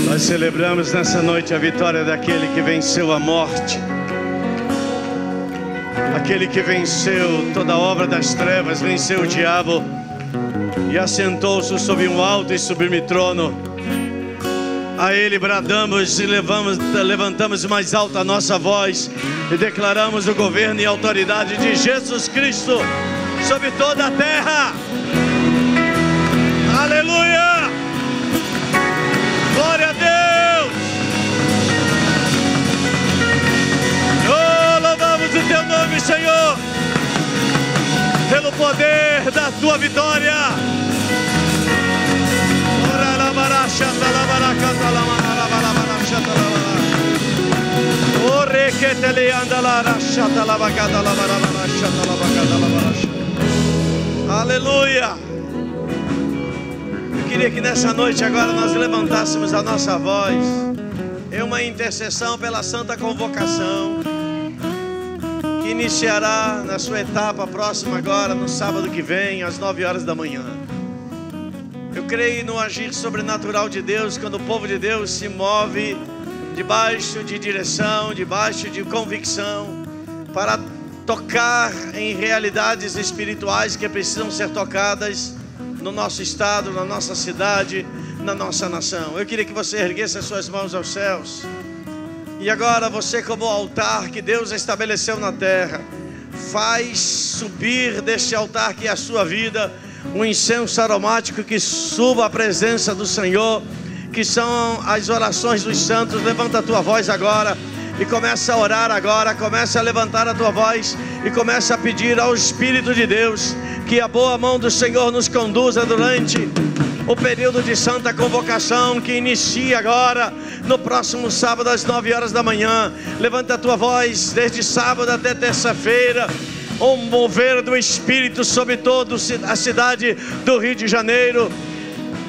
Nós celebramos nessa noite a vitória daquele que venceu a morte, aquele que venceu toda a obra das trevas, venceu o diabo e assentou-se sobre um alto e sublime trono. A Ele bradamos e levantamos mais alto a nossa voz e declaramos o governo e a autoridade de Jesus Cristo sobre toda a terra. Aleluia! Glória a Deus! Oh, louvamos o Teu nome, Senhor, pelo poder da Tua vitória. Aleluia! Eu queria que nessa noite agora nós levantássemos a nossa voz em uma intercessão pela santa convocação que iniciará na sua etapa próxima agora, no sábado que vem, às 9 horas da manhã. Eu creio no agir sobrenatural de Deus, quando o povo de Deus se move debaixo de direção, debaixo de convicção, para tocar em realidades espirituais que precisam ser tocadas no nosso estado, na nossa cidade, na nossa nação. Eu queria que você erguesse as suas mãos aos céus. E agora você, como altar que Deus estabeleceu na terra, faz subir deste altar que é a sua vida um incenso aromático que suba à presença do Senhor, que são as orações dos santos. Levanta a tua voz agora e começa a orar agora, começa a levantar a tua voz e começa a pedir ao Espírito de Deus que a boa mão do Senhor nos conduza durante o período de santa convocação que inicia agora no próximo sábado às 9 horas da manhã. Levanta a tua voz desde sábado até terça-feira. Um mover do Espírito sobre toda a cidade do Rio de Janeiro.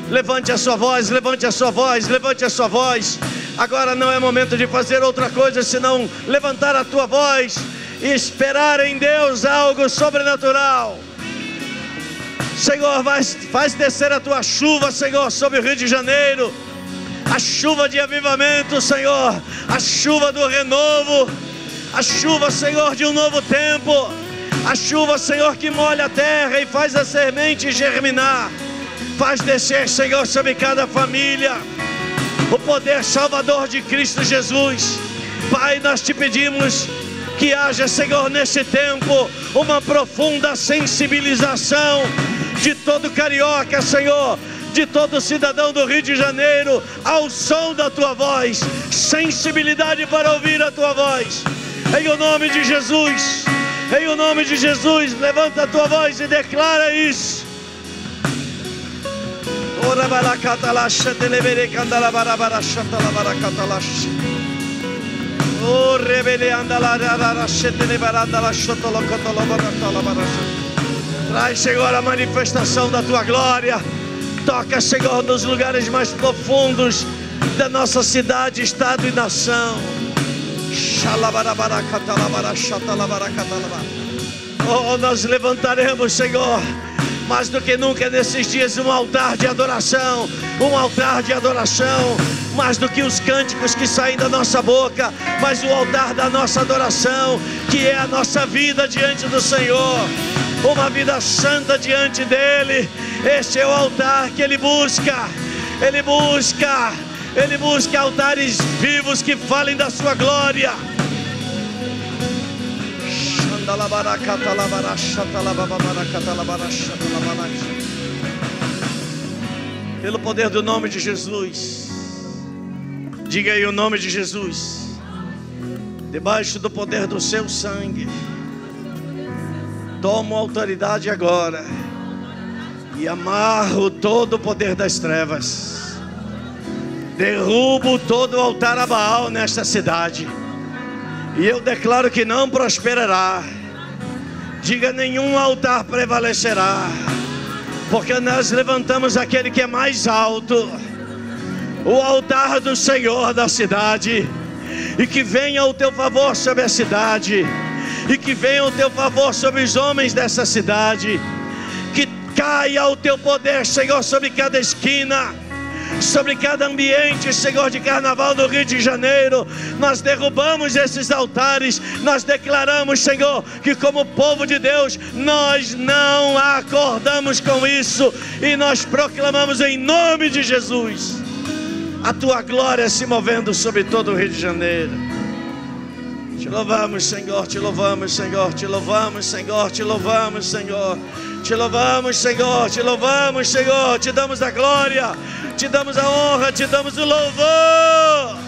Levante a sua voz, levante a sua voz, levante a sua voz. Agora não é momento de fazer outra coisa senão levantar a tua voz e esperar em Deus algo sobrenatural. Senhor, faz descer a tua chuva, Senhor, sobre o Rio de Janeiro. A chuva de avivamento, Senhor. A chuva do renovo. A chuva, Senhor, de um novo tempo. A chuva, Senhor, que molha a terra e faz a semente germinar. Faz descer, Senhor, sobre cada família o poder salvador de Cristo Jesus. Pai, nós te pedimos que haja, Senhor, nesse tempo uma profunda sensibilização de todo carioca, Senhor, de todo cidadão do Rio de Janeiro, ao som da tua voz. Sensibilidade para ouvir a tua voz. Em o nome de Jesus. Em o nome de Jesus, levanta a tua voz e declara isso. Traz, Senhor, a manifestação da tua glória. Toca, Senhor, nos lugares mais profundos da nossa cidade, estado e nação. Oh, nós levantaremos, Senhor, mais do que nunca nesses dias, um altar de adoração. Um altar de adoração. Mais do que os cânticos que saem da nossa boca, mas o altar da nossa adoração, que é a nossa vida diante do Senhor. Uma vida santa diante dEle. Este é o altar que Ele busca. Ele busca altares vivos que falem da sua glória. Pelo poder do nome de Jesus. Diga aí o nome de Jesus. Debaixo do poder do seu sangue, tomo autoridade agora e amarro todo o poder das trevas. Derrubo todo o altar a Baal nesta cidade, e eu declaro que não prosperará. Diga: nenhum altar prevalecerá, porque nós levantamos aquele que é mais alto, o altar do Senhor da cidade. E que venha o teu favor sobre a cidade, e que venha o teu favor sobre os homens dessa cidade. Que Caia o teu poder, Senhor, sobre cada esquina, sobre cada ambiente, Senhor, de carnaval do Rio de Janeiro. Nós derrubamos esses altares, nós declaramos, Senhor, que como povo de Deus, nós não acordamos com isso, e nós proclamamos em nome de Jesus a tua glória se movendo sobre todo o Rio de Janeiro. Te louvamos, Senhor, te louvamos, Senhor, te louvamos, Senhor, te louvamos, Senhor, te louvamos, Senhor, te louvamos, Senhor, te damos a glória, te damos a honra, te damos o louvor.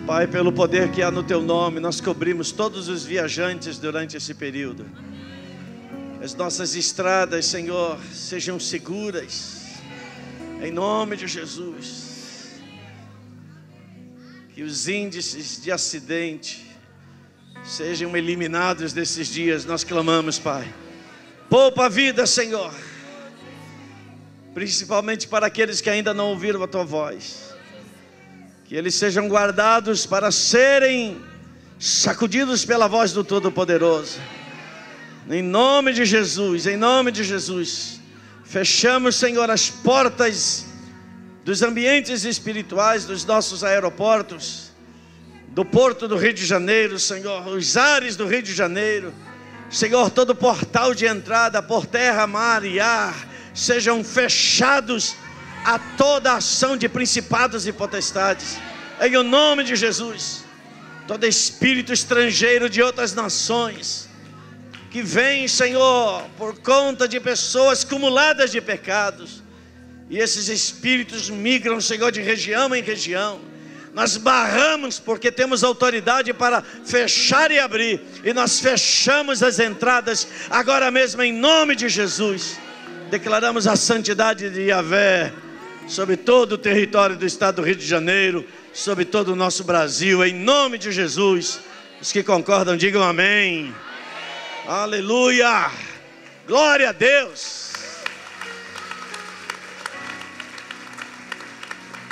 Pai, pelo poder que há no teu nome, nós cobrimos todos os viajantes durante esse período. As nossas estradas, Senhor, sejam seguras, em nome de Jesus. Que os índices de acidente sejam eliminados desses dias, nós clamamos, Pai. Poupa a vida, Senhor, principalmente para aqueles que ainda não ouviram a tua voz. Que eles sejam guardados para serem sacudidos pela voz do Todo-Poderoso. Em nome de Jesus, em nome de Jesus. Fechamos, Senhor, as portas dos ambientes espirituais dos nossos aeroportos, do porto do Rio de Janeiro, Senhor, os ares do Rio de Janeiro. Senhor, todo portal de entrada por terra, mar e ar sejam fechados a toda ação de principados e potestades, em o nome de Jesus. Todo espírito estrangeiro de outras nações que vem, Senhor, por conta de pessoas cumuladas de pecados, e esses espíritos migram, Senhor, de região em região, nós barramos porque temos autoridade para fechar e abrir, e nós fechamos as entradas agora mesmo em nome de Jesus. Declaramos a santidade de Yahvé sobre todo o território do estado do Rio de Janeiro, sobre todo o nosso Brasil, em nome de Jesus. Os que concordam, digam amém. Aleluia, glória a Deus.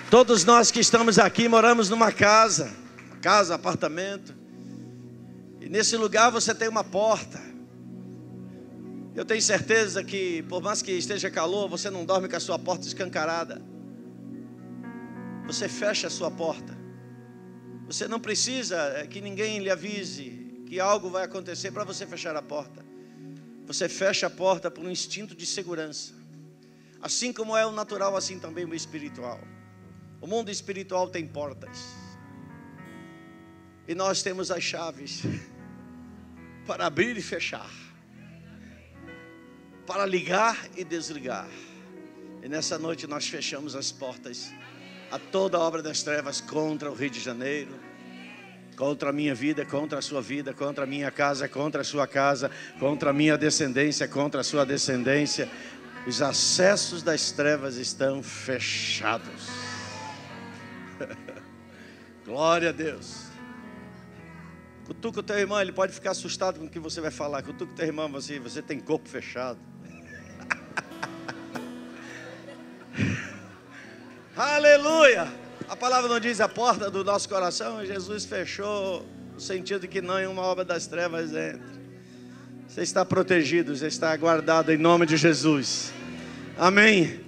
Todos nós que estamos aqui moramos numa casa, apartamento, e nesse lugar você tem uma porta. Eu tenho certeza que, por mais que esteja calor, você não dorme com a sua porta escancarada. Você fecha a sua porta. Você não precisa que ninguém lhe avise que algo vai acontecer para você fechar a porta. Você fecha a porta por um instinto de segurança. Assim como é o natural, assim também o espiritual. O mundo espiritual tem portas. E nós temos as chaves para abrir e fechar, para ligar e desligar. E nessa noite nós fechamos as portas a toda a obra das trevas contra o Rio de Janeiro, contra a minha vida, contra a sua vida, contra a minha casa, contra a sua casa, contra a minha descendência, contra a sua descendência. Os acessos das trevas estão fechados. Glória a Deus. Cutuca o teu irmão, ele pode ficar assustado com o que você vai falar. Cutuca o teu irmão, você tem corpo fechado. Aleluia. A palavra não diz a porta do nosso coração. Jesus fechou, no sentido de que nenhuma obra das trevas entra. Você está protegido, você está guardado em nome de Jesus. Amém.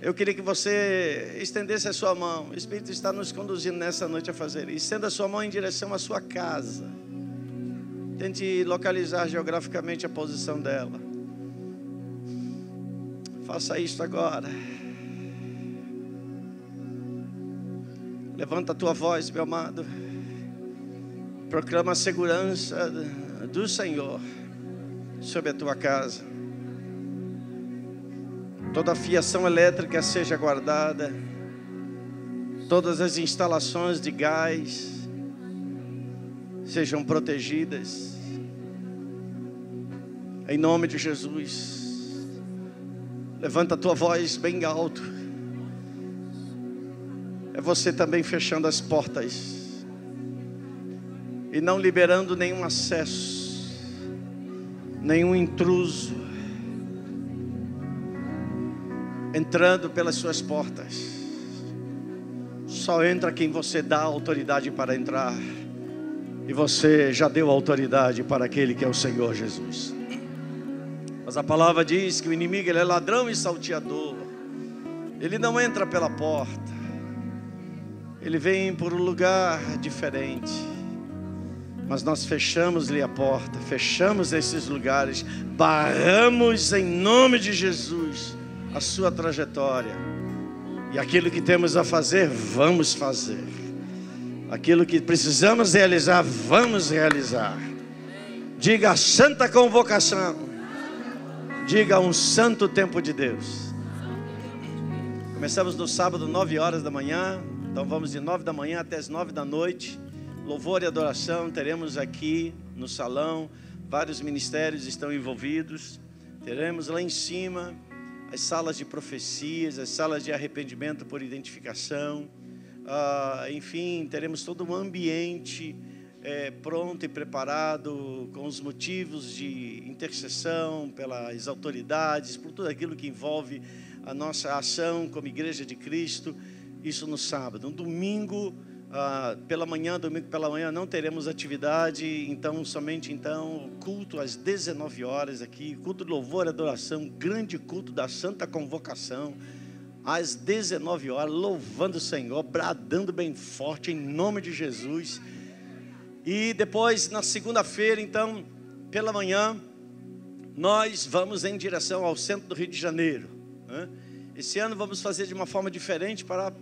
Eu queria que você estendesse a sua mão. O Espírito está nos conduzindo nessa noite a fazer isso. Estenda a sua mão em direção à sua casa. Tente localizar geograficamente a posição dela. Faça isso agora. Levanta a tua voz, meu amado. Proclama a segurança do Senhor sobre a tua casa. Toda a fiação elétrica seja guardada. Todas as instalações de gás sejam protegidas. Em nome de Jesus. Levanta a tua voz bem alto. É você também fechando as portas e não liberando nenhum acesso, nenhum intruso, entrando pelas suas portas. Só entra quem você dá autoridade para entrar. E você já deu autoridade para aquele que é o Senhor Jesus. Mas a palavra diz que o inimigo, ele é ladrão e salteador. Ele não entra pela porta. Ele vem por um lugar diferente. Mas nós fechamos-lhe a porta, fechamos esses lugares, barramos em nome de Jesus a sua trajetória. E aquilo que temos a fazer, vamos fazer. Aquilo que precisamos realizar, vamos realizar. Diga a santa convocação. Diga um santo tempo de Deus. Começamos no sábado, 9 horas da manhã. Então vamos de 9 da manhã até as 9 da noite. Louvor e adoração. Teremos aqui no salão. Vários ministérios estão envolvidos. Teremos lá em cima as salas de profecias, as salas de arrependimento por identificação. Enfim, teremos todo um ambiente pronto e preparado, com os motivos de intercessão pelas autoridades, por tudo aquilo que envolve a nossa ação como Igreja de Cristo. Isso no sábado. No domingo pela manhã, não teremos atividade. Então, somente culto às 19 horas aqui, culto de louvor e adoração, grande culto da Santa Convocação, às 19 horas, louvando o Senhor, bradando bem forte em nome de Jesus. E depois, na segunda-feira, então, pela manhã, nós vamos em direção ao centro do Rio de Janeiro, né? Esse ano vamos fazer de uma forma diferente para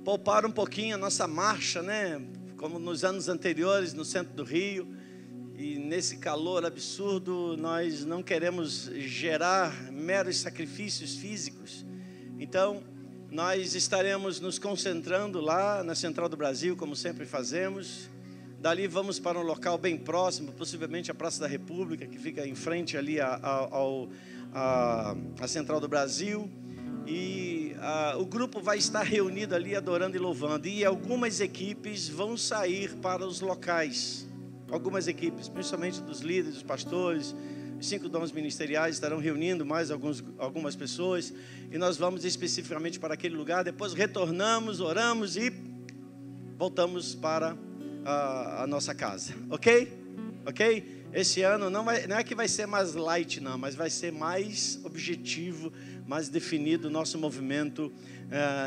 poupar um pouquinho a nossa marcha, né? Como nos anos anteriores, no centro do Rio. E nesse calor absurdo, nós não queremos gerar meros sacrifícios físicos. Então, nós estaremos nos concentrando lá na Central do Brasil, como sempre fazemos. Dali vamos para um local bem próximo, possivelmente a Praça da República, que fica em frente ali à Central do Brasil. E o grupo vai estar reunido ali, adorando e louvando. E algumas equipes vão sair para os locais. Algumas equipes, principalmente dos líderes, dos pastores. Os 5 dons ministeriais estarão reunindo mais algumas pessoas. E nós vamos especificamente para aquele lugar. Depois retornamos, oramos e voltamos para a nossa casa. Ok? Ok? Esse ano não é que vai ser mais light, não, mas vai ser mais objetivo, mais definido o nosso movimento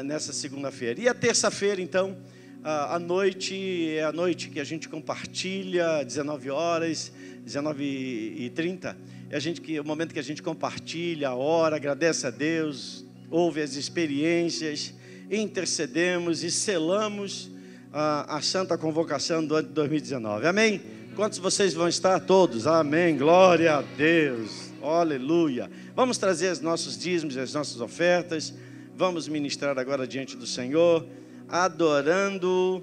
nessa segunda-feira. E a terça-feira, então, a noite é a noite que a gente compartilha, 19 horas, 19h30. É o momento que a gente compartilha, ora, agradece a Deus, ouve as experiências, intercedemos e selamos a Santa Convocação do ano de 2019. Amém? Quantos vocês vão estar? Todos. Amém. Glória a Deus. Aleluia. Vamos trazer os nossos dízimos e as nossas ofertas. Vamos ministrar agora diante do Senhor, adorando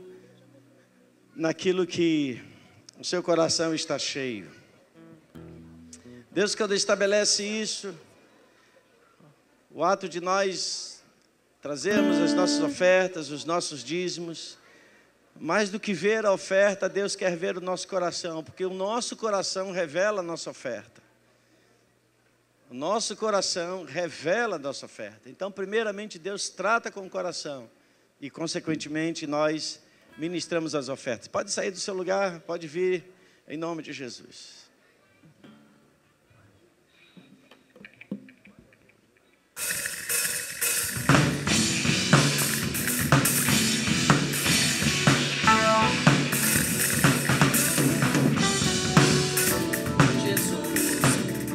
naquilo que o seu coração está cheio. Deus, quando estabelece isso, o ato de nós trazermos as nossas ofertas, os nossos dízimos, mais do que ver a oferta, Deus quer ver o nosso coração, porque o nosso coração revela a nossa oferta. O nosso coração revela a nossa oferta. Então, primeiramente, Deus trata com o coração e, consequentemente, nós ministramos as ofertas. Pode sair do seu lugar, pode vir, em nome de Jesus.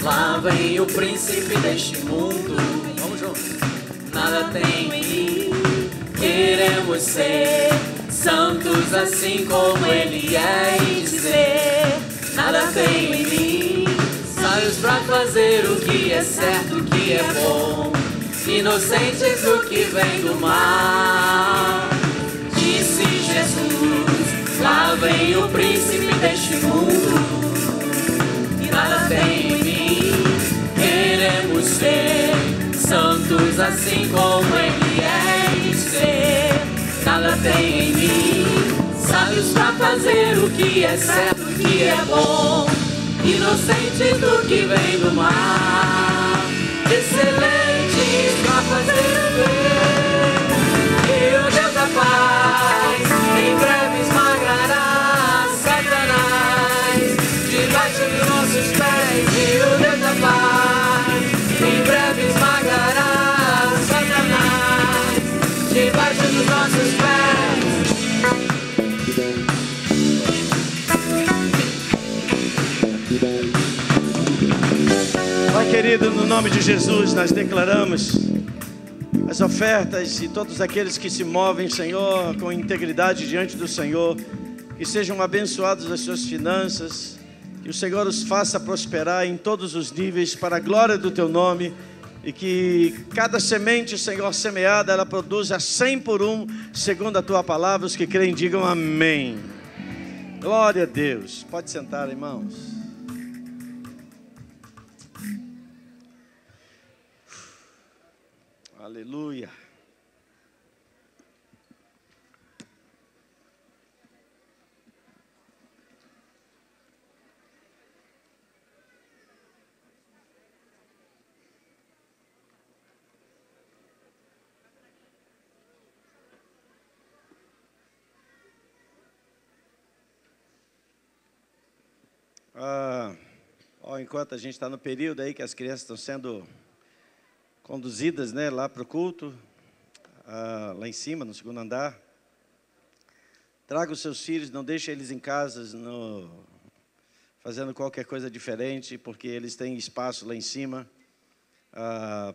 Lá vem o príncipe deste mundo. Vamos juntos. Nada tem em mim. Queremos ser santos assim como Ele é e dizer: nada tem em mim. Sábios pra fazer o que é certo, o que é bom. Inocentes do que vem do mal. Disse Jesus: lá vem o príncipe deste mundo. E nada tem em mim. Queremos ser santos assim como Ele é e ser. Nada tem em mim. Sábios pra fazer o que é certo, o que é bom. Inocentes do que vem do mal. Excelentes pra fazer Pai querido, no nome de Jesus, nós declaramos as ofertas e todos aqueles que se movem, Senhor, com integridade diante do Senhor, que sejam abençoados as suas finanças, que o Senhor os faça prosperar em todos os níveis para a glória do Teu nome, e que cada semente, Senhor, semeada, ela produza 100 por 1, segundo a Tua palavra. Os que creem digam amém. Glória a Deus. Pode sentar, irmãos. Aleluia. Enquanto a gente está no período aí que as crianças estão sendo conduzidas, né, lá para o culto, lá em cima, no segundo andar, traga os seus filhos, não deixe eles em casa fazendo qualquer coisa diferente, porque eles têm espaço lá em cima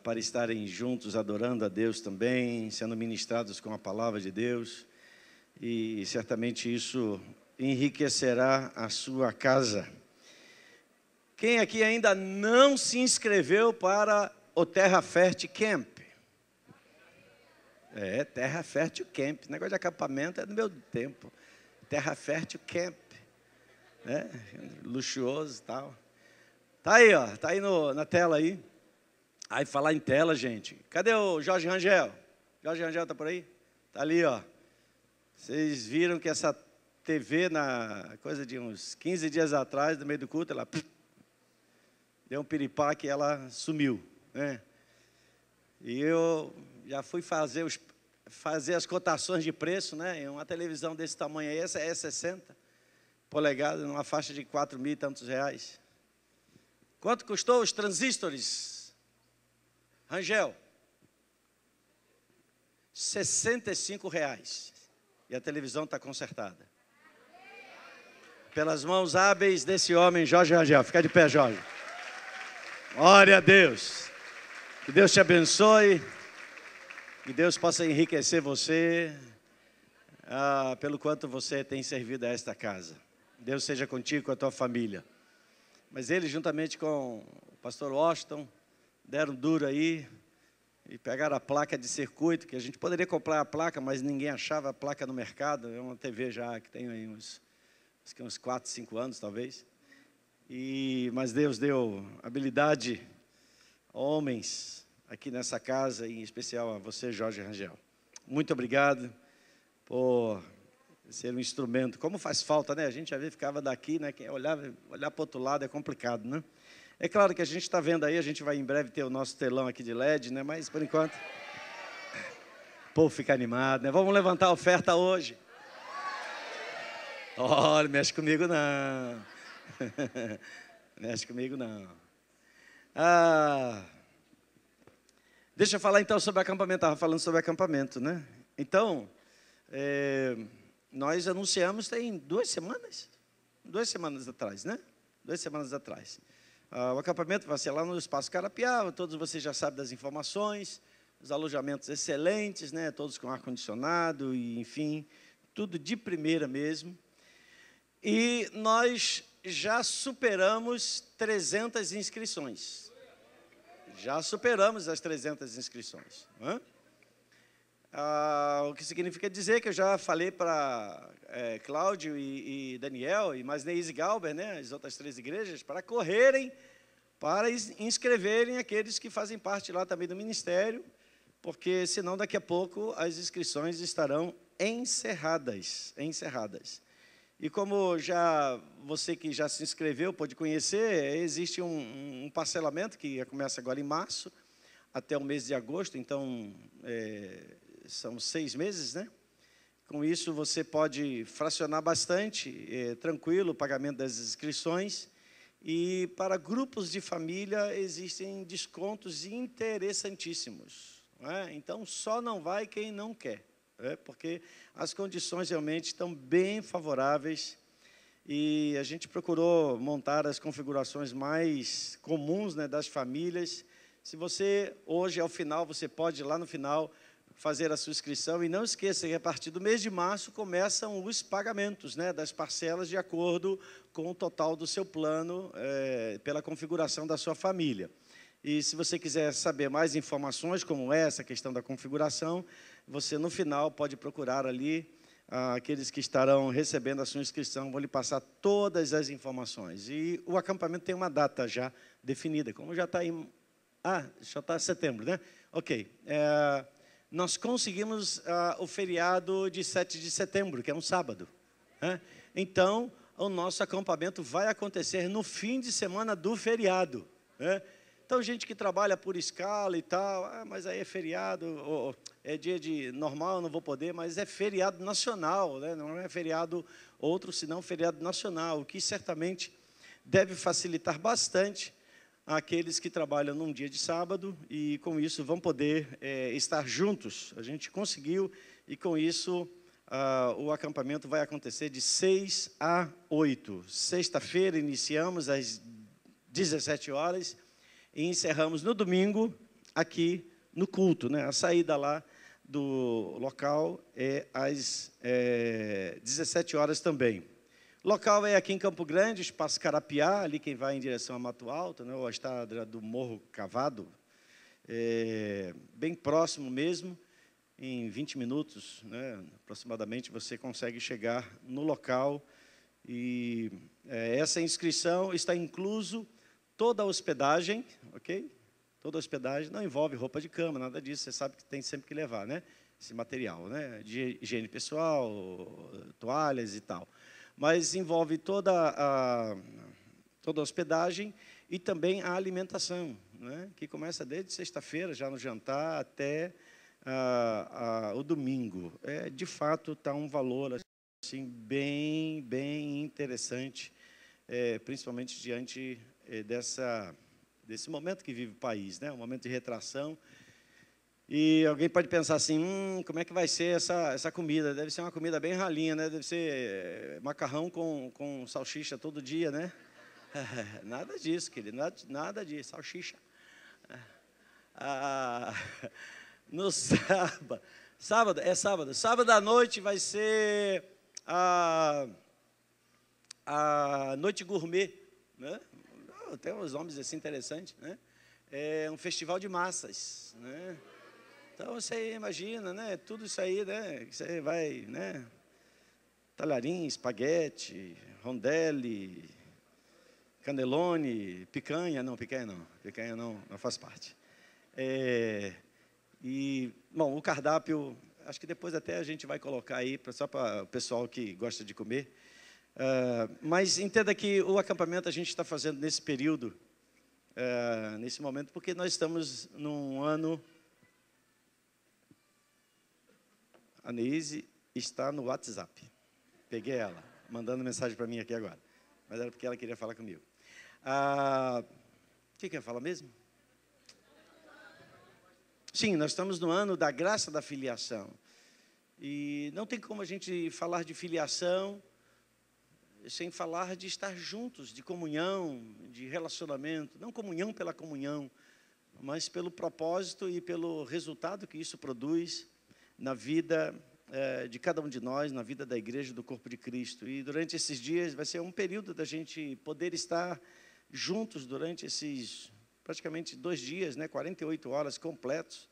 para estarem juntos, adorando a Deus também, sendo ministrados com a palavra de Deus, e certamente isso enriquecerá a sua casa. Quem aqui ainda não se inscreveu para o Terra Fértil Camp? Terra Fértil Camp. Negócio de acampamento é do meu tempo. Terra Fértil Camp. Né? Luxuoso e tal. Tá aí, ó. Tá aí na tela aí. Aí, falar em tela, gente. Cadê o Jorge Rangel? Jorge Rangel tá por aí? Tá ali, ó. Vocês viram que essa TV, na coisa de uns 15 dias atrás, no meio do culto, ela deu um piripaque e ela sumiu, né? E eu já fui fazer as cotações de preço, né? Uma televisão desse tamanho aí, essa é 60 polegadas, numa faixa de 4.000 e tantos reais. Quanto custou os transistores? Rangel? R$65. E a televisão está consertada. Pelas mãos hábeis desse homem, Jorge Rangel. Fica de pé, Jorge. Glória a Deus. Que Deus te abençoe. Que Deus possa enriquecer você pelo quanto você tem servido a esta casa. Deus seja contigo, com a tua família. Mas ele, juntamente com o pastor Washington, deram duro aí e pegaram a placa de circuito, que a gente poderia comprar a placa, mas ninguém achava a placa no mercado. É uma TV já que tem aí uns 4, 5 anos, talvez. Mas Deus deu habilidade a homens aqui nessa casa, e em especial a você, Jorge Rangel. Muito obrigado por ser um instrumento. Como faz falta, né? A gente às vezes ficava daqui, né? Olhar para o outro lado é complicado, né? É claro que a gente está vendo aí, a gente vai em breve ter o nosso telão aqui de LED, né? Mas por enquanto, o povo fica animado, né? Vamos levantar a oferta hoje. Olha, mexe comigo não. Mexe comigo não. Deixa eu falar então sobre acampamento. Estava falando sobre acampamento, né? Então, nós anunciamos tem 2 semanas? 2 semanas atrás, né? 2 semanas atrás. O acampamento vai ser lá no Espaço Carapiá. Todos vocês já sabem das informações. Os alojamentos excelentes, né? Todos com ar-condicionado e, enfim, tudo de primeira mesmo. E nós já superamos 300 inscrições. Já superamos as 300 inscrições. O que significa dizer que eu já falei para Cláudio e Daniel, e mais Neise Galber, né, as outras 3 igrejas, para correrem, para inscreverem aqueles que fazem parte lá também do ministério, porque senão daqui a pouco as inscrições estarão encerradas. E como você que já se inscreveu pode conhecer, existe um parcelamento que começa agora em março, até o mês de agosto, então são 6 meses, né? Com isso você pode fracionar bastante, tranquilo, o pagamento das inscrições. E para grupos de família existem descontos interessantíssimos, não é? Então só não vai quem não quer. Porque as condições realmente estão bem favoráveis. e a gente procurou montar as configurações mais comuns, né, das famílias. Se você, hoje, ao final, você pode ir lá no final fazer a sua inscrição. E não esqueça que a partir do mês de março começam os pagamentos, né, das parcelas de acordo com o total do seu plano, pela configuração da sua família. E se você quiser saber mais informações, como essa questão da configuração, você, no final, pode procurar ali aqueles que estarão recebendo a sua inscrição, vão lhe passar todas as informações. E o acampamento tem uma data já definida, como já está em... já está em setembro, né? Ok. Nós conseguimos o feriado de 7 de setembro, que é um sábado, né? Então, o nosso acampamento vai acontecer no fim de semana do feriado, né? Então, gente que trabalha por escala e tal, mas aí é feriado, ou é dia de normal, não vou poder, mas é feriado nacional, né? Não é feriado outro, senão feriado nacional, o que certamente deve facilitar bastante aqueles que trabalham num dia de sábado e, com isso, vão poder estar juntos. A gente conseguiu e, com isso, o acampamento vai acontecer de 6 a 8. Sexta-feira, iniciamos às 17 horas e encerramos no domingo, aqui no culto, né? A saída lá do local é às 17 horas também. O local é aqui em Campo Grande, Espaço Carapiá, ali quem vai em direção a Mato Alto, né, ou a estrada do Morro Cavado, bem próximo mesmo, em 20 minutos, né, aproximadamente, você consegue chegar no local. E essa inscrição está incluso toda a hospedagem, ok? Toda a hospedagem, não envolve roupa de cama, nada disso, você sabe que tem sempre que levar, né, esse material, né, de higiene pessoal, toalhas e tal. Mas envolve toda a hospedagem e também a alimentação, né, que começa desde sexta-feira, já no jantar, até o domingo. De fato, está um valor assim, bem interessante, principalmente diante desse momento que vive o país, né, um momento de retração. E alguém pode pensar assim, como é que vai ser essa comida? Deve ser uma comida bem ralinha, né? Deve ser macarrão com salsicha todo dia, né? Nada disso, querido, nada disso, salsicha. No sábado à noite vai ser a noite gourmet, né? Tem uns nomes assim interessantes, né? É um festival de massas, né? Então, você imagina, né, tudo isso aí, né, que você vai, né, talharim, espaguete, rondelli, canelone, picanha não faz parte. Bom, o cardápio, acho que depois até a gente vai colocar aí, só para o pessoal que gosta de comer. Mas entenda que o acampamento a gente está fazendo nesse período, nesse momento, porque nós estamos num ano... A Neise está no WhatsApp. Peguei ela, mandando mensagem para mim aqui agora. Mas era porque ela queria falar comigo. O que eu ia falar mesmo? Sim, nós estamos no ano da graça da filiação. E não tem como a gente falar de filiação sem falar de estar juntos, de comunhão, de relacionamento. Não comunhão pela comunhão, mas pelo propósito e pelo resultado que isso produz na vida de cada um de nós, na vida da igreja, do corpo de Cristo. E durante esses dias vai ser um período da gente poder estar juntos durante esses praticamente 2 dias, né, 48 horas completos,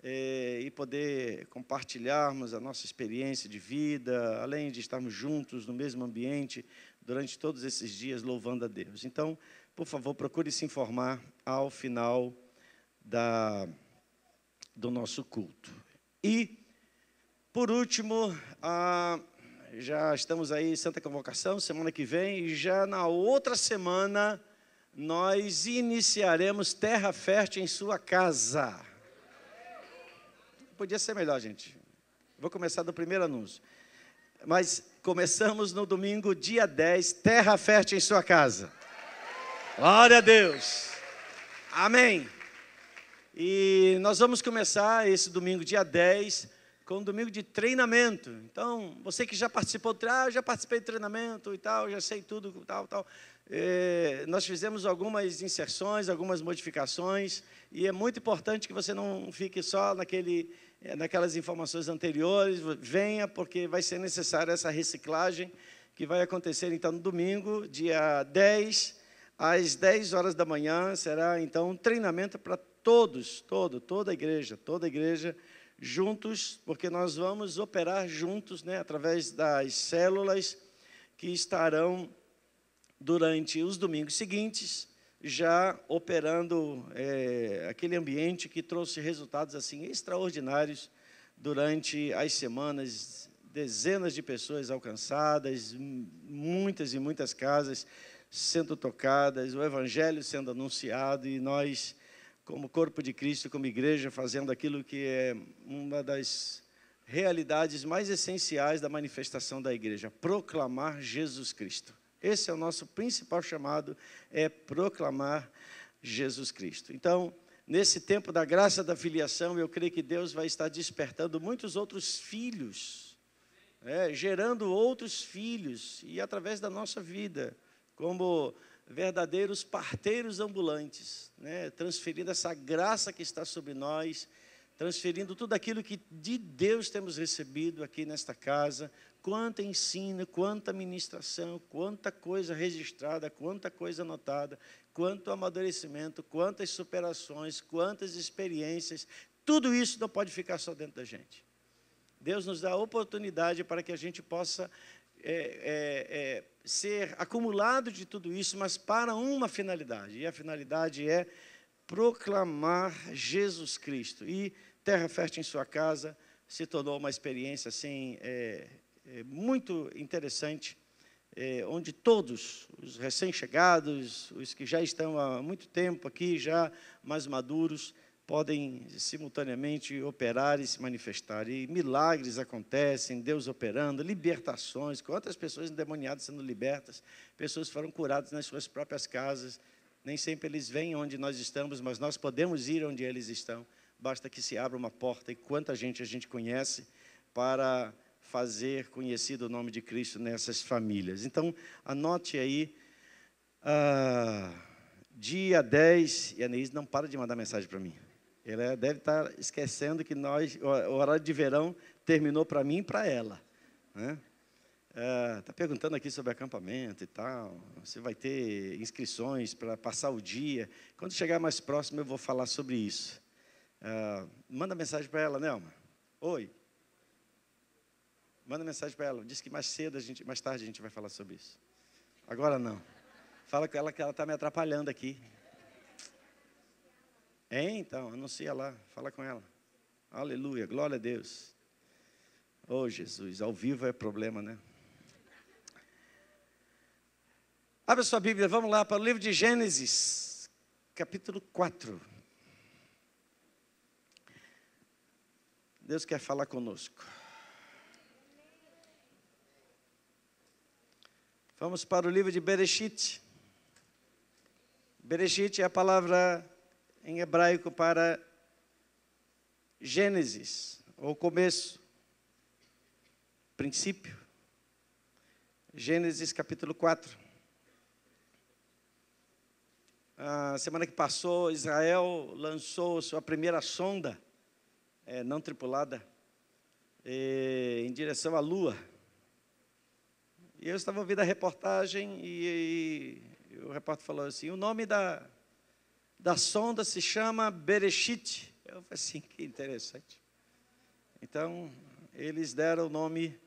e poder compartilharmos a nossa experiência de vida, além de estarmos juntos no mesmo ambiente durante todos esses dias, louvando a Deus. Então, por favor, procure se informar ao final do nosso culto. E, por último, já estamos aí em Santa Convocação, semana que vem, e já na outra semana nós iniciaremos Terra Fértil em sua casa. Podia ser melhor, gente. Vou começar do primeiro anúncio. Mas começamos no domingo, dia 10, Terra Fértil em sua casa. Glória a Deus. Amém. E nós vamos começar esse domingo, dia 10, com um domingo de treinamento. Então, você que já participou, eu já participei de treinamento e tal, já sei tudo, tal. Nós fizemos algumas inserções, algumas modificações, e é muito importante que você não fique só naquelas informações anteriores, venha, porque vai ser necessária essa reciclagem, que vai acontecer, então, no domingo, dia 10, às 10 horas da manhã, será, então, um treinamento para todos, toda a igreja, juntos, porque nós vamos operar juntos, né, através das células que estarão durante os domingos seguintes, já operando aquele ambiente que trouxe resultados assim extraordinários durante as semanas, dezenas de pessoas alcançadas, muitas e muitas casas sendo tocadas, o Evangelho sendo anunciado, e nós, como corpo de Cristo, como igreja, fazendo aquilo que é uma das realidades mais essenciais da manifestação da igreja, proclamar Jesus Cristo. Esse é o nosso principal chamado, é proclamar Jesus Cristo. Então, nesse tempo da graça da filiação, eu creio que Deus vai estar despertando muitos outros filhos, gerando outros filhos, e através da nossa vida, como verdadeiros parteiros ambulantes, transferindo essa graça que está sobre nós, transferindo tudo aquilo que de Deus temos recebido aqui nesta casa, quanta ensino, quanta ministração, quanta coisa registrada, quanta coisa anotada, quanto amadurecimento, quantas superações, quantas experiências, tudo isso não pode ficar só dentro da gente. Deus nos dá a oportunidade para que a gente possa ser acumulado de tudo isso, mas para uma finalidade, e a finalidade é proclamar Jesus Cristo. E Terra Fértil em sua casa se tornou uma experiência assim, muito interessante, onde todos os recém-chegados, os que já estão há muito tempo aqui, já mais maduros, podem simultaneamente operar e se manifestar. E milagres acontecem, Deus operando, libertações, quantas pessoas endemoniadas sendo libertas, pessoas foram curadas nas suas próprias casas. Nem sempre eles vêm onde nós estamos, mas nós podemos ir onde eles estão. Basta que se abra uma porta, e quanta gente a gente conhece para fazer conhecido o nome de Cristo nessas famílias. Então, anote aí, dia 10, e a Neise não para de mandar mensagem para mim. Ela deve estar esquecendo que o horário de verão terminou para mim e para ela. Está perguntando aqui sobre acampamento e tal, se vai ter inscrições para passar o dia. Quando chegar mais próximo, eu vou falar sobre isso. Manda mensagem para ela, Nelma. Oi. Manda mensagem para ela. Diz que mais tarde a gente vai falar sobre isso. Agora não. Fala com ela que ela está me atrapalhando aqui. Então, anuncia lá, fala com ela. Aleluia, glória a Deus. Oh, Jesus, ao vivo é problema, né? Abra sua Bíblia, vamos lá para o livro de Gênesis, capítulo 4. Deus quer falar conosco. Vamos para o livro de Bereshit. Bereshit é a palavra em hebraico para Gênesis, ou começo, princípio. Gênesis capítulo 4. A semana que passou, Israel lançou sua primeira sonda, não tripulada, em direção à Lua. E eu estava ouvindo a reportagem e o repórter falou assim, o nome da sonda se chama Bereshit. Eu falei assim, que interessante. Então, eles deram o nome,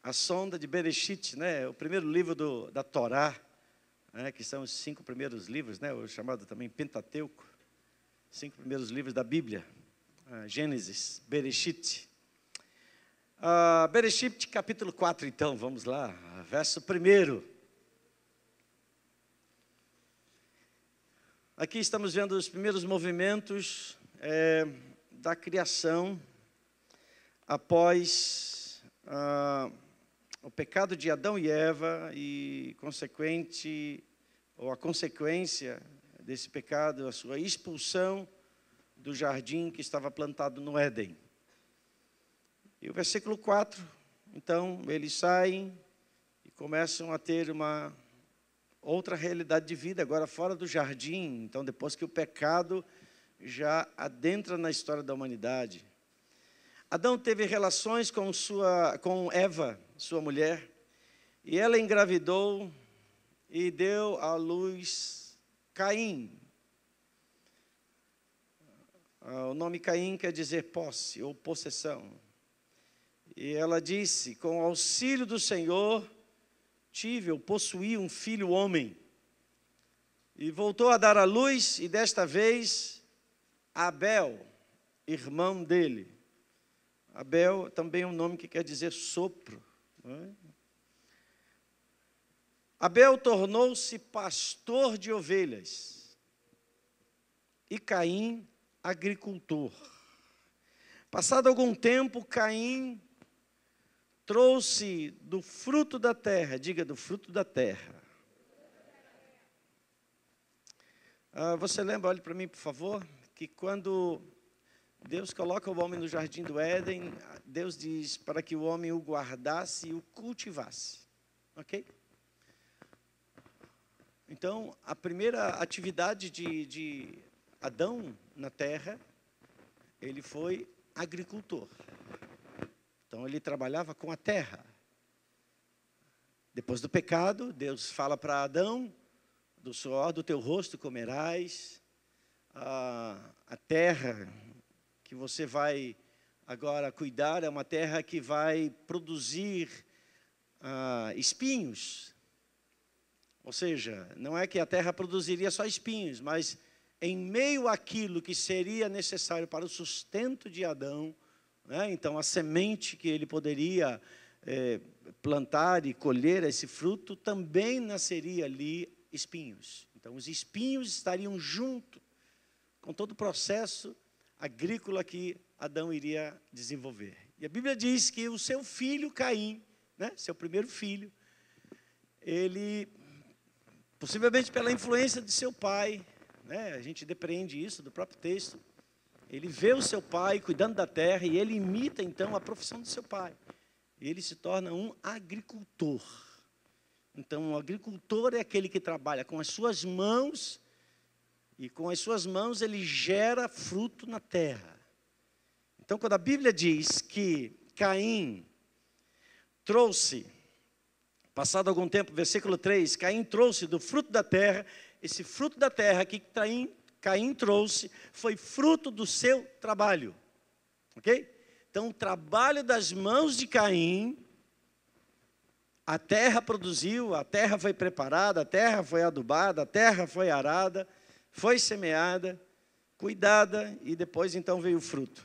a sonda de Bereshit, o primeiro livro da Torá, que são os 5 primeiros livros, o chamado também Pentateuco, 5 primeiros livros da Bíblia, Gênesis, Bereshit. Bereshit, capítulo 4, então, vamos lá, verso 1. Aqui estamos vendo os primeiros movimentos da criação após o pecado de Adão e Eva e a consequência desse pecado, a sua expulsão do jardim que estava plantado no Éden. E o versículo 4, então, eles saem e começam a ter uma outra realidade de vida, agora fora do jardim. Então, depois que o pecado já adentra na história da humanidade. Adão teve relações com Eva, sua mulher, e ela engravidou e deu à luz Caim. O nome Caim quer dizer posse ou possessão. E ela disse: com o auxílio do Senhor, possuí um filho homem. E voltou a dar à luz, e desta vez, Abel, irmão dele. Abel também é um nome que quer dizer sopro. Não é? Abel tornou-se pastor de ovelhas. E Caim, agricultor. Passado algum tempo, Caim trouxe do fruto da terra, diga, do fruto da terra. Você lembra, olhe para mim, por favor, que quando Deus coloca o homem no jardim do Éden, Deus diz para que o homem o guardasse e o cultivasse. Ok? Então, a primeira atividade de Adão na terra, ele foi agricultor. Então, ele trabalhava com a terra. Depois do pecado, Deus fala para Adão: do suor do teu rosto comerás, a terra que você vai agora cuidar é uma terra que vai produzir espinhos. Ou seja, não é que a terra produziria só espinhos, mas em meio àquilo que seria necessário para o sustento de Adão, né? Então a semente que ele poderia plantar e colher esse fruto, também nasceria ali espinhos. Então os espinhos estariam junto com todo o processo agrícola que Adão iria desenvolver. E a Bíblia diz que o seu filho Caim, né, seu primeiro filho, ele, possivelmente pela influência de seu pai, né, a gente depreende isso do próprio texto, ele vê o seu pai cuidando da terra e ele imita então a profissão do seu pai. E ele se torna um agricultor. Então, o agricultor é aquele que trabalha com as suas mãos, e com as suas mãos ele gera fruto na terra. Então, quando a Bíblia diz que Caim trouxe, passado algum tempo, versículo 3, Caim trouxe do fruto da terra, esse fruto da terra que Caim trouxe foi fruto do seu trabalho. Ok? Então, o trabalho das mãos de Caim, a terra produziu, a terra foi preparada, a terra foi adubada, a terra foi arada, foi semeada, cuidada, e depois então veio o fruto.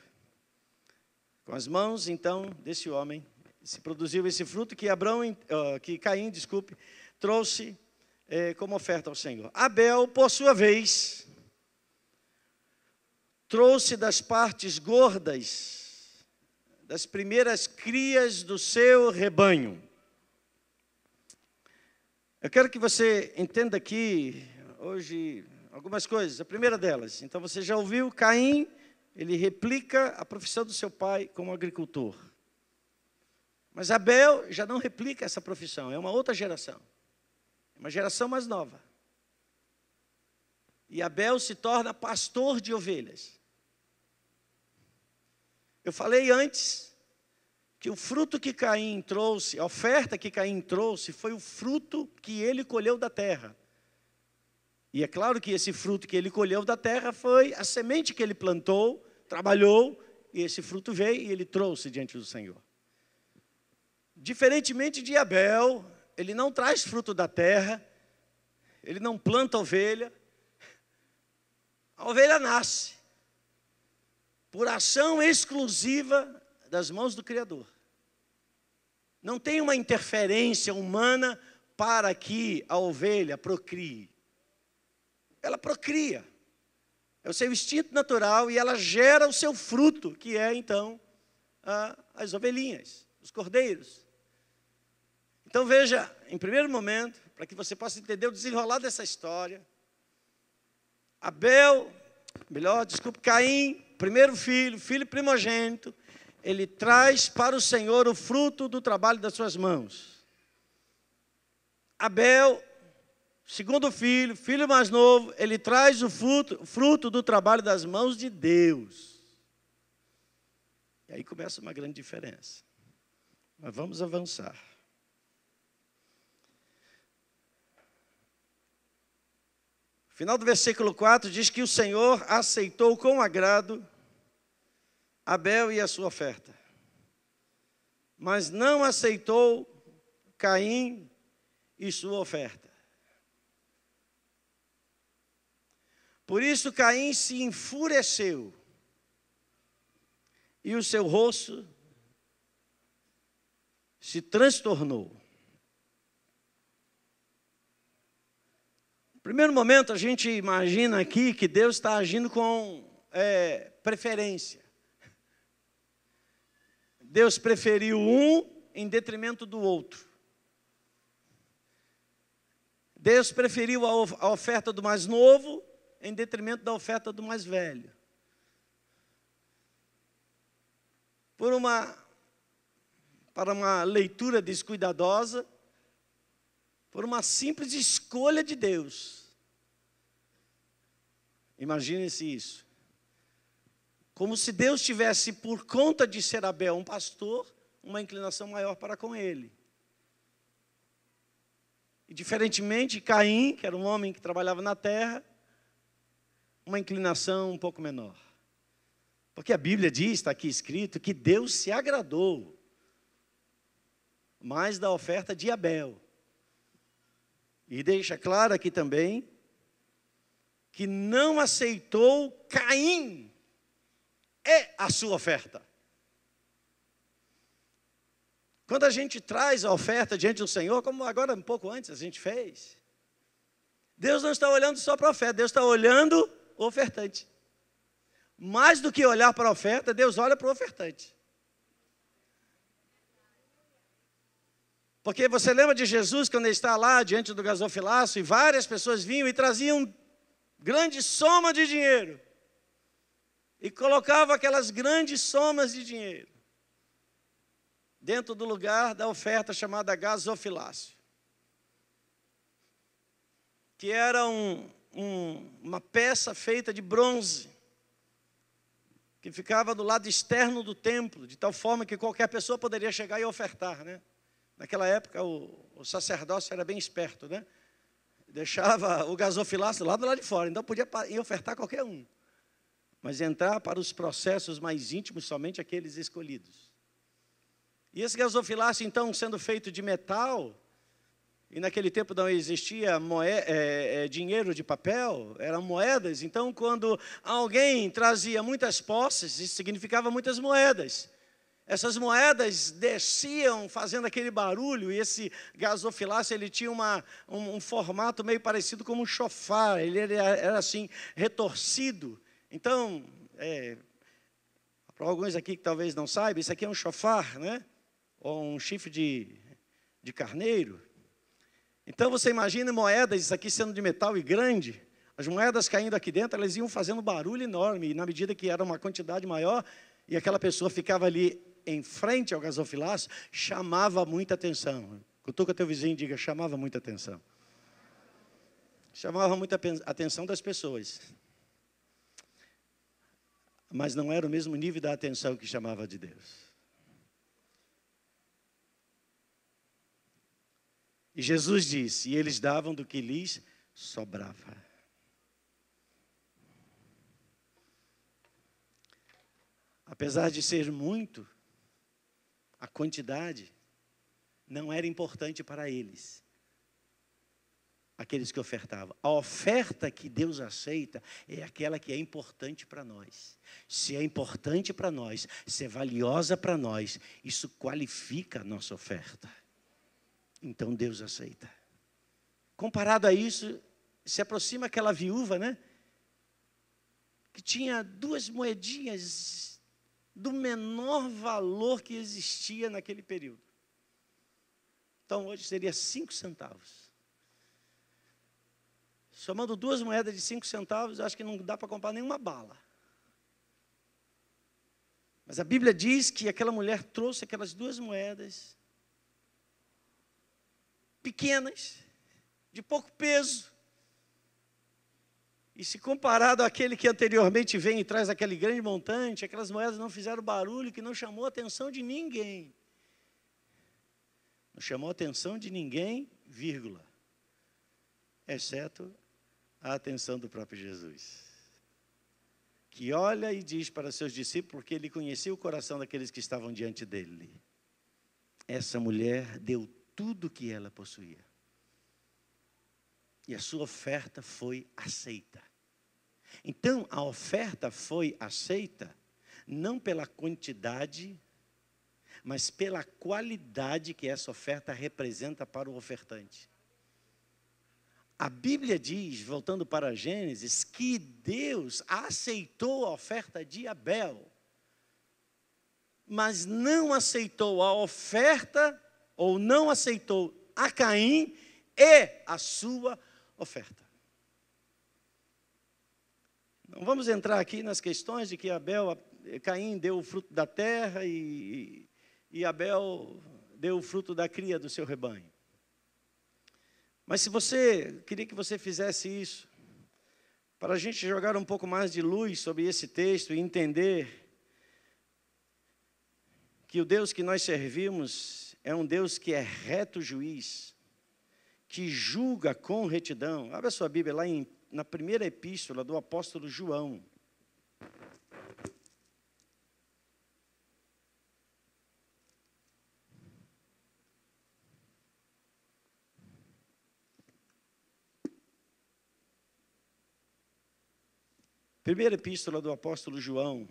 Com as mãos então desse homem se produziu esse fruto que Caim, trouxe como oferta ao Senhor. Abel, por sua vez, trouxe das partes gordas, das primeiras crias do seu rebanho. Eu quero que você entenda aqui, hoje, algumas coisas. A primeira delas, então você já ouviu, Caim, ele replica a profissão do seu pai como agricultor. Mas Abel já não replica essa profissão, é uma outra geração. Uma geração mais nova. E Abel se torna pastor de ovelhas. Eu falei antes que o fruto que Caim trouxe, a oferta que Caim trouxe, foi o fruto que ele colheu da terra. E é claro que esse fruto que ele colheu da terra foi a semente que ele plantou, trabalhou, e esse fruto veio e ele trouxe diante do Senhor. Diferentemente de Abel, ele não traz fruto da terra, ele não planta ovelha, a ovelha nasce, por ação exclusiva das mãos do Criador. Não tem uma interferência humana para que a ovelha procrie. Ela procria. É o seu instinto natural e ela gera o seu fruto, que é então as ovelhinhas, os cordeiros. Então veja, em primeiro momento, para que você possa entender o desenrolar dessa história, Caim, primeiro filho primogênito, ele traz para o Senhor o fruto do trabalho das suas mãos. Abel, segundo filho, filho mais novo, ele traz o fruto do trabalho das mãos de Deus. E aí começa uma grande diferença. Mas vamos avançar. O final do versículo 4 diz que o Senhor aceitou com agrado Abel e a sua oferta, mas não aceitou Caim e sua oferta. Por isso Caim se enfureceu e o seu rosto se transtornou. No primeiro momento, a gente imagina aqui que Deus está agindo com preferência. Deus preferiu um em detrimento do outro. Deus preferiu a oferta do mais novo em detrimento da oferta do mais velho. Para uma leitura descuidadosa, por uma simples escolha de Deus. Imagine-se isso. Como se Deus tivesse, por conta de ser Abel um pastor, uma inclinação maior para com ele. E diferentemente, Caim, que era um homem que trabalhava na terra, uma inclinação um pouco menor. Porque a Bíblia diz, está aqui escrito, que Deus se agradou mais da oferta de Abel. E deixa claro aqui também que não aceitou Caim a sua oferta. Quando a gente traz a oferta diante do Senhor, como agora um pouco antes a gente fez, Deus não está olhando só para a oferta, Deus está olhando o ofertante. Mais do que olhar para a oferta, Deus olha para o ofertante. Porque você lembra de Jesus, quando ele está lá diante do gasofilácio, e várias pessoas vinham e traziam grande soma de dinheiro. E colocava aquelas grandes somas de dinheiro dentro do lugar da oferta chamada gasofilácio. Que era uma peça feita de bronze, que ficava do lado externo do templo, de tal forma que qualquer pessoa poderia chegar e ofertar, né? Naquela época, o sacerdócio era bem esperto, né? Deixava o gasofilácio lá do lado de fora, então podia ir ofertar qualquer um. Mas entrar para os processos mais íntimos, somente aqueles escolhidos. E esse gasofilácio, então, sendo feito de metal, e naquele tempo não existia dinheiro de papel, eram moedas. Então, quando alguém trazia muitas posses, isso significava muitas moedas. Essas moedas desciam fazendo aquele barulho, e esse gasofilácio ele tinha um formato meio parecido com um chofar, ele era assim, retorcido. Então, para alguns aqui que talvez não saibam, isso aqui é um chofar, né? Ou um chifre de carneiro. Então você imagina moedas, isso aqui sendo de metal e grande, as moedas caindo aqui dentro, elas iam fazendo barulho enorme, e na medida que era uma quantidade maior, e aquela pessoa ficava ali em frente ao gasofilácio, chamava muita atenção. Cutuca teu vizinho e diga, chamava muita atenção. Chamava muita atenção das pessoas. Mas não era o mesmo nível da atenção que chamava de Deus. E Jesus disse, e eles davam do que lhes sobrava. Apesar de ser muito, a quantidade não era importante para eles, aqueles que ofertavam. A oferta que Deus aceita é aquela que é importante para nós. Se é importante para nós, se é valiosa para nós, isso qualifica a nossa oferta. Então Deus aceita. Comparado a isso, se aproxima aquela viúva, né? Que tinha 2 moedinhas do menor valor que existia naquele período. Então hoje seria 5 centavos. Somando 2 moedas de 5 centavos, acho que não dá para comprar nenhuma bala. Mas a Bíblia diz que aquela mulher trouxe aquelas 2 moedas, pequenas, de pouco peso. E se comparado àquele que anteriormente vem e traz aquele grande montante, aquelas moedas não fizeram barulho, que não chamou a atenção de ninguém. Não chamou a atenção de ninguém, vírgula, exceto a atenção do próprio Jesus, que olha e diz para seus discípulos, porque ele conhecia o coração daqueles que estavam diante dele: essa mulher deu tudo o que ela possuía. E a sua oferta foi aceita. Então, a oferta foi aceita, não pela quantidade, mas pela qualidade que essa oferta representa para o ofertante. A Bíblia diz, voltando para Gênesis, que Deus aceitou a oferta de Abel, mas não aceitou a oferta, ou não aceitou a Caim e a sua oferta. Não vamos entrar aqui nas questões de que Caim deu o fruto da terra e Abel deu o fruto da cria do seu rebanho. Mas queria que você fizesse isso, para a gente jogar um pouco mais de luz sobre esse texto e entender que o Deus que nós servimos é um Deus que é reto juiz, que julga com retidão. Abra sua Bíblia lá na primeira epístola do apóstolo João. Primeira epístola do apóstolo João.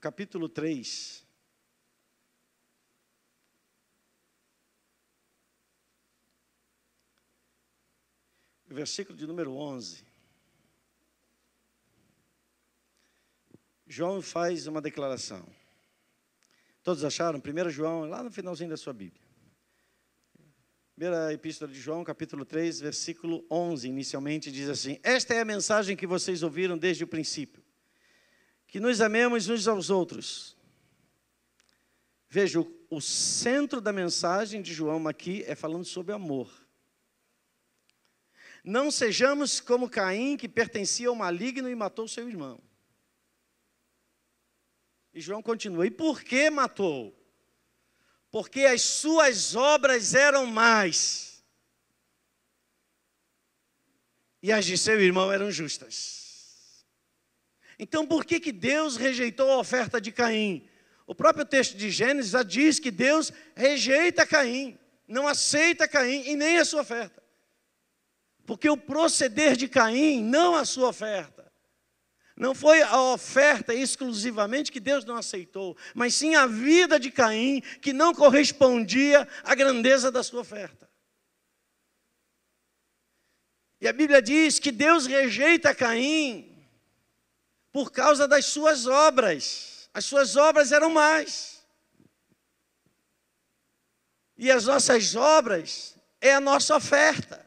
Capítulo 3. Versículo de número 11. João faz uma declaração. Todos acharam? 1 João, lá no finalzinho da sua Bíblia. Primeira epístola de João, capítulo 3, versículo 11, inicialmente diz assim: esta é a mensagem que vocês ouviram desde o princípio, que nos amemos uns aos outros. Veja, o centro da mensagem de João aqui é falando sobre amor. Não sejamos como Caim, que pertencia ao maligno e matou seu irmão. E João continua: e por que matou? Porque as suas obras eram más, e as de seu irmão eram justas. Então, por que Deus rejeitou a oferta de Caim? O próprio texto de Gênesis já diz que Deus rejeita Caim, não aceita Caim e nem a sua oferta. Porque o proceder de Caim, não a sua oferta. Não foi a oferta exclusivamente que Deus não aceitou, mas sim a vida de Caim, que não correspondia à grandeza da sua oferta. E a Bíblia diz que Deus rejeita Caim por causa das suas obras. As suas obras eram más. E as nossas obras é a nossa oferta.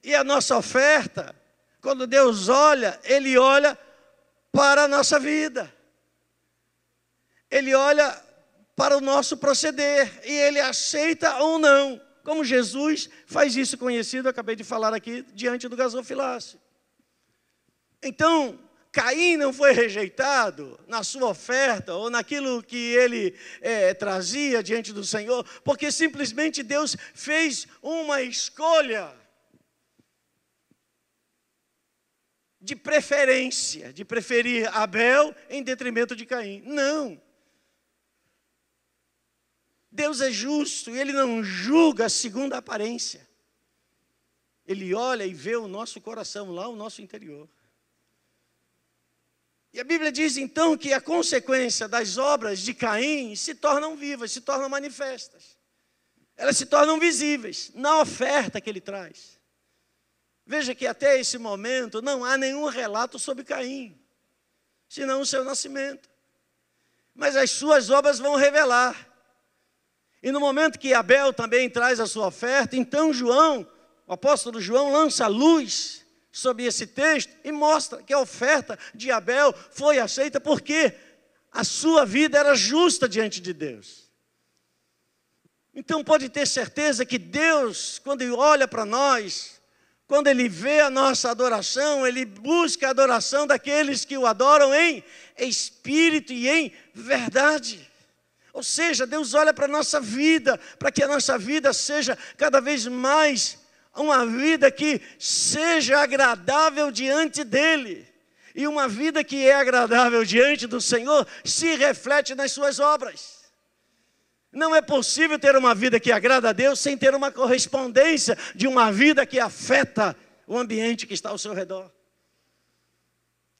E a nossa oferta, quando Deus olha, Ele olha para a nossa vida. Ele olha para o nosso proceder. E Ele aceita ou não. Como Jesus faz isso conhecido, eu acabei de falar aqui, diante do gasofilácio. Então, Caim não foi rejeitado na sua oferta ou naquilo que ele trazia diante do Senhor, porque simplesmente Deus fez uma escolha de preferência, de preferir Abel em detrimento de Caim. Não. Deus é justo e Ele não julga segundo a aparência. Ele olha e vê o nosso coração, lá o nosso interior. E a Bíblia diz então que a consequência das obras de Caim se tornam vivas, se tornam manifestas. Elas se tornam visíveis na oferta que ele traz. Veja que até esse momento não há nenhum relato sobre Caim, senão o seu nascimento. Mas as suas obras vão revelar. E no momento que Abel também traz a sua oferta, então João o apóstolo João lança luz sobre esse texto e mostra que a oferta de Abel foi aceita porque a sua vida era justa diante de Deus. Então pode ter certeza que Deus, quando Ele olha para nós, quando Ele vê a nossa adoração, Ele busca a adoração daqueles que o adoram em espírito e em verdade. Ou seja, Deus olha para a nossa vida, para que a nossa vida seja cada vez mais uma vida que seja agradável diante dEle. E uma vida que é agradável diante do Senhor se reflete nas suas obras. Não é possível ter uma vida que agrada a Deus sem ter uma correspondência de uma vida que afeta o ambiente que está ao seu redor.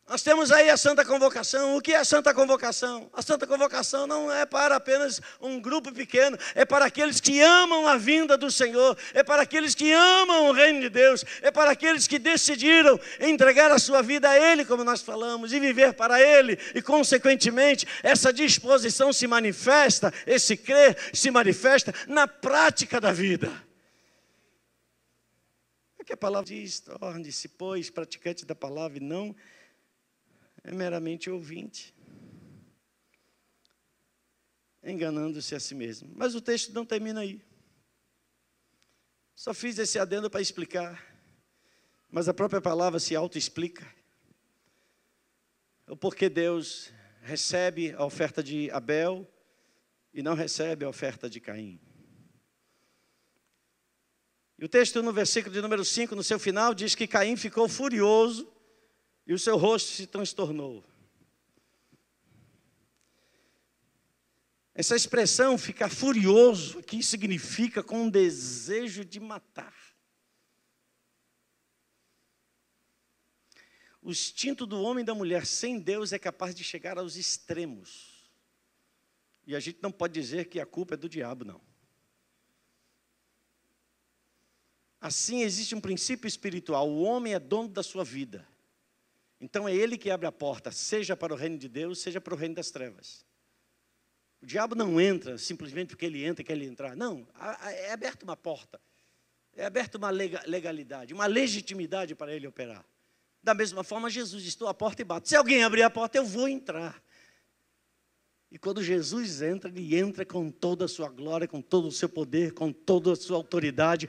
Nós temos aí a Santa Convocação. O que é a Santa Convocação? A Santa Convocação não é para apenas um grupo pequeno, é para aqueles que amam a vinda do Senhor, é para aqueles que amam o reino de Deus, é para aqueles que decidiram entregar a sua vida a Ele, como nós falamos, e viver para Ele, e consequentemente essa disposição se manifesta, esse crer se manifesta na prática da vida. É que a palavra diz: torne-se, pois, praticante da palavra e não é meramente ouvinte, enganando-se a si mesmo. Mas o texto não termina aí. Só fiz esse adendo para explicar, mas a própria palavra se auto-explica. O porquê Deus recebe a oferta de Abel e não recebe a oferta de Caim. E o texto no versículo de número 5, no seu final, diz que Caim ficou furioso e o seu rosto se transtornou. Essa expressão, ficar furioso, aqui significa com um desejo de matar. O instinto do homem e da mulher sem Deus é capaz de chegar aos extremos. E a gente não pode dizer que a culpa é do diabo, não. Assim, existe um princípio espiritual. O homem é dono da sua vida. Então é ele que abre a porta, seja para o reino de Deus, seja para o reino das trevas. O diabo não entra simplesmente porque ele entra e quer entrar. Não, é aberta uma porta. É aberta uma legalidade, uma legitimidade para ele operar. Da mesma forma, Jesus: estou à porta e bato. Se alguém abrir a porta, eu vou entrar. E quando Jesus entra, ele entra com toda a sua glória, com todo o seu poder, com toda a sua autoridade,